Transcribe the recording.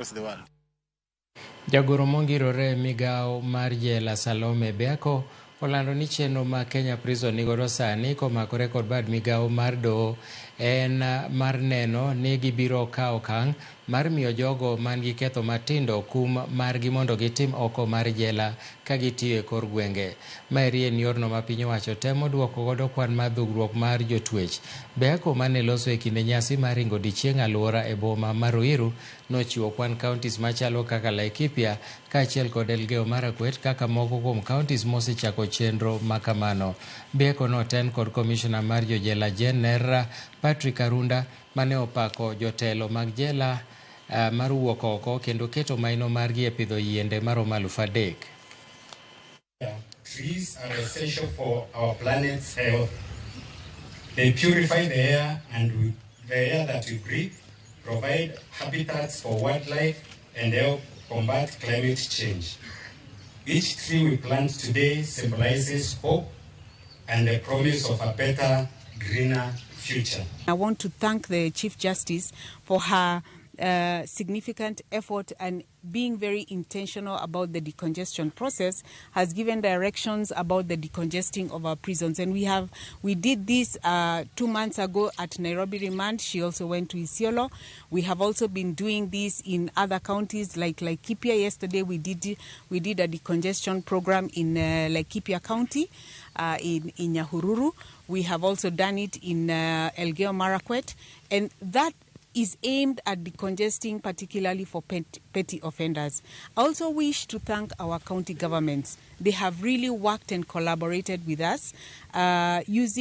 across the world. Jagoro mongirore migao mar jela Salome Beako olando ni chenro ma Kenya Prison nigodo sani komakore kod bad migao mar doho en mar neno ni gibiro kawo okang' mar miyo jogo man gi ketho matindo kum margi mondo gitim oko mar jela ka gitiyo e kor gwenge. Maeri en yorno ma piny owacho temo duoko godo kwan mar dhugruok mar jotwech. Beako mane loso e kinde nyasi mar ringo dichieng' alwora e boma mar Ruiru nochiwo kwan kauntis machalo kaka Laikipia kaachiel kod Elgeyo Marakwet kaka moko kuom kauntis mosechako chenro makamano. Beako noten kod komishona mar jojela Jener Patrick Arunda mane opako jotelo mag jela mar wuok oko kendo keto maino margi e pidho yiende maromo 3,000. Trees are essential for our planet's health. They purify the air and the air that we breathe, provide habitats for wildlife, and help combat climate change. Each tree we plant today symbolizes hope and the promise of a better, greener future. I want to thank the Chief Justice for her significant effort and being very intentional about the decongestion process, has given directions about the decongesting of our prisons. And we did this 2 months ago at Nairobi Remand. She also went to Isiolo. We have also been doing this in other counties like Laikipia. Yesterday we did a decongestion program in Laikipia County, in Nyahururu. We have also done it in Elgeyo Marakwet, and that is aimed at decongesting particularly for petty offenders. I also wish to thank our county governments. They have really worked and collaborated with us using